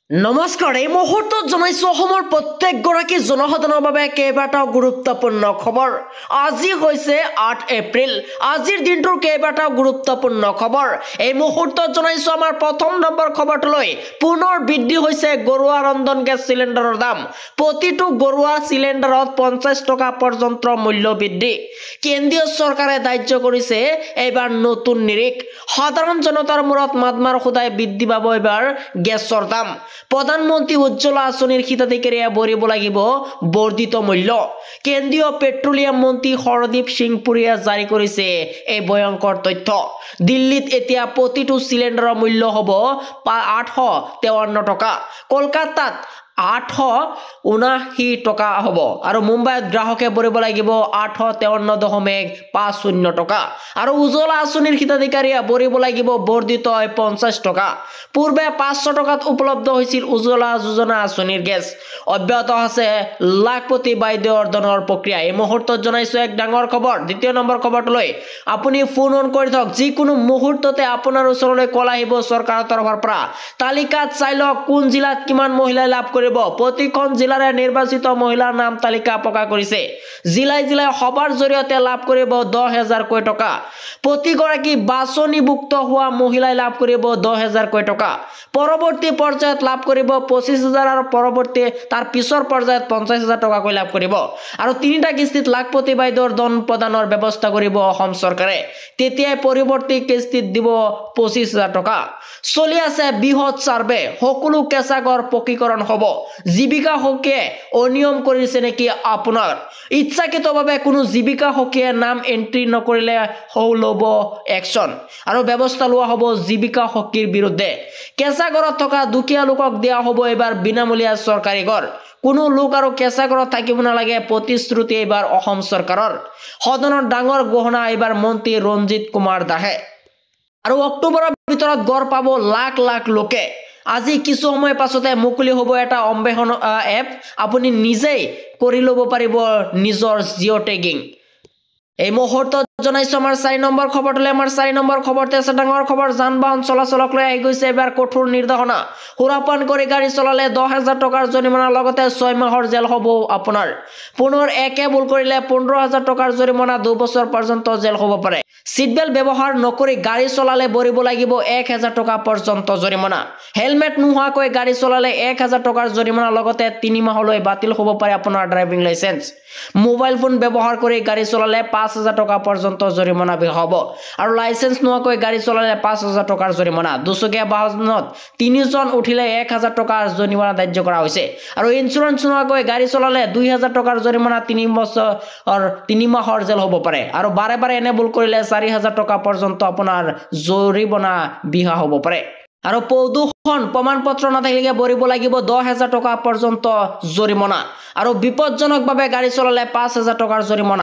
নমস্কাৰ এই মুহূৰ্তত জনাইছো অসমৰ প্ৰত্যেকগৰাকী জনসাধাৰণৰ বাবে কেইবাটাও গুৰুত্বপূৰ্ণ খবৰ। আজি হৈছে 8 এপ্ৰিল। আজিৰ দিনটোৰ কেইবাটাও গুৰুত্বপূৰ্ণ খবৰ এই মুহূৰ্তত জনাইছো। আমাৰ প্ৰথম নম্বৰ খবৰটোলৈ পুনৰ বৃদ্ধি হৈছে ঘৰুৱা ৰন্ধন গেছ চিলিণ্ডাৰৰ দাম। প্ৰতিটো ঘৰুৱা চিলিণ্ডাৰত 50 টকা পৰ্যন্ত মূল্য বৃদ্ধি। কেন্দ্ৰীয় চৰকাৰে ধাৰ্য কৰিছে এইবাৰ নতুন নিৰিখ। সাধাৰণ জনতাৰ মূৰত মাতমাৰ সদাই বৃদ্ধি পাব এইবাৰ গেছৰ দাম। প্ৰধানমন্ত্ৰী উজ্জ্বলা আঁচনিৰ হিতাধিকাৰীয়ে ভৰিব লাগিব বৰ্ধিত মূল্য। কেন্দ্ৰীয় পেট্ৰলিয়াম মন্ত্ৰী হৰদীপ সিং পুৰীয়ে জাৰি কৰিছে এই ভয়ংকৰ তথ্য। দিল্লীত এতিয়া প্ৰতিটো চিলিণ্ডাৰৰ মূল্য হ'ব 853 টকা, কলকাতাত 879 টকা হ'ব আৰু মুম্বাইত গ্ৰাহকে ভৰিব লাগিব 853.50 টকা আৰু উজ্জ্বলা আঁচনিৰ হিতাধিকাৰীয়ে ভৰিব লাগিব বৰ্ধিত 50 টকা। পূৰ্বে 500 টকাত উপলব্ধ হৈছিল উজ্জ্বলা যোজনা আঁচনিৰ গেছ। অব্যাহত আছে লাখপতি বাইদেউৰ ধনৰ প্ৰক্ৰিয়া। এই মুহূৰ্তত জনাইছো এক ডাঙৰ খবৰ। দ্বিতীয় নম্বৰ খবৰটোলৈ আপুনি ফোন অন কৰি থওক। যিকোনো মুহূৰ্ততে আপোনাৰ ওচৰলৈ কল আহিব চৰকাৰৰ তৰফৰ পৰা। তালিকাত চাই লওক কোন জিলাত কিমান মহিলাই লাভ কৰিব। প্ৰতিখন জিলাৰে নিৰ্বাচিত মহিলাৰ নাম তালিকা প্ৰকাশ কৰিছে। জিলাই জিলাই সভাৰ জৰিয়তে লাভ কৰিব 10,000 কৈ টকা। প্ৰতিগৰাকী বাছনিভুক্ত হোৱা মহিলাই লাভ কৰিব 10,000 কৈ টকা। পৰৱৰ্তী পৰ্যায়ত লাভ কৰিব 25,000 আৰু পৰৱৰ্তী তাৰ পিছৰ পৰ্যায়ত 50,000 টকাকৈ লাভ কৰিব আৰু তিনিটা কিস্তিত লাখপতি বাইদেউৰ ধন প্ৰদানৰ ব্যৱস্থা কৰিব অসম চৰকাৰে। তেতিয়াই পৰৱৰ্তী কিস্তিত দিব 25,000 টকা। চলি আছে বৃহৎ ছাৰ্ভে। সকলো কেঁচা ঘৰ পকীকৰণ হ'ব। জীৱিকা সখীয়ে অনিয়ম কৰিছে নেকি আপোনাৰ? ইচ্ছাকৃতভাৱে কোনো জীৱিকা সখীয়ে নাম এন্ট্ৰি নকৰিলে ল'ব একশ্যন আৰু ব্যৱস্থা লোৱা হ'ব জীৱিকা সখীৰ বিৰুদ্ধে। কেঁচা ঘৰত থকা দুখীয়া লোকক দিয়া হ'ব এইবাৰ বিনামূলীয়া চৰকাৰী ঘৰ। কোনো লোক আৰু কেঁচা ঘৰত থাকিব নালাগে প্ৰতিশ্ৰুতি এইবাৰ অসম চৰকাৰৰ। সদনৰ ডাঙৰ গহনা এইবাৰ মন্ত্ৰী ৰঞ্জিত কুমাৰ দাসে। আৰু অক্টোবৰৰ ভিতৰত গড় পাব লাখ লাখ লোকে। আজি কিছু সময় পাছতে মুকলি হ'ব এটা অন্বেষণ এপ। আপুনি নিজেই কৰি ল'ব পাৰিব নিজৰ জিঅ' টেগিং। এই মুহূৰ্তত জনাইছো আমাৰ 4 নম্বৰ খবৰটোলৈ। আমাৰ 4 নম্বৰ খবৰতে আছে ডাঙৰ খবৰ। যান বাহন চলাচলক লৈ আহি গৈছে এবাৰ কঠোৰ নিৰ্দেশনা। সুৰাপান কৰি গাড়ী চলালে 10,000 টকাৰ জৰিমনাৰ লগতে 6 মাহৰ জেল হ'ব আপোনাৰ। পুনৰ একে ভুল কৰিলে 15,000 টকাৰ জৰিমনা, 2 বছৰ পৰ্যন্ত জেল হ'ব পাৰে। চিট বেল্ট ব্যৱহাৰ নকৰি গাড়ী চলালে ভৰিব লাগিব 1,000 টকা পৰ্যন্ত জৰিমনা। হেলমেট নোহোৱাকৈ গাড়ী চলালে 1,000 টকাৰ জৰিমনা, লগতে 3 মাহলৈ বাতিল হ'ব পাৰে আপোনাৰ ড্ৰাইভিং লাইচেন্স। মোবাইল ফোন ব্যৱহাৰ কৰি গাড়ী চলালে 5,000 টকা পৰ্যন্ত জৰিমনা বিহা হ'ব আৰু লাইচেন্স নোহোৱাকৈ গাড়ী চলালে 5,000 টকাৰ জৰিমনা। দুচকীয়া বাহনত 3 জন উঠিলে 1,000 টকাৰ জৰিমনা ধাৰ্য কৰা হৈছে আৰু ইঞ্চুৰেঞ্চ নোহোৱাকৈ গাড়ী চলালে 2,000 টকাৰ জৰিমনা, 3 মাহৰ জেল হ'ব পাৰে আৰু বাৰে বাৰে এনে ভুল কৰিলে 4,000 টকা পৰ্যন্ত আপোনাৰ জৰিমনা বিহা হ'ব পাৰে। আৰু প্ৰদূষণ প্ৰমাণ পত্ৰ নাথাকিলে ভৰিব লাগিব 10,000 টকা পৰ্যন্ত জৰিমনা আৰু বিপদজনকভাৱে গাড়ী চলালে 5,000 টকাৰ জৰিমনা।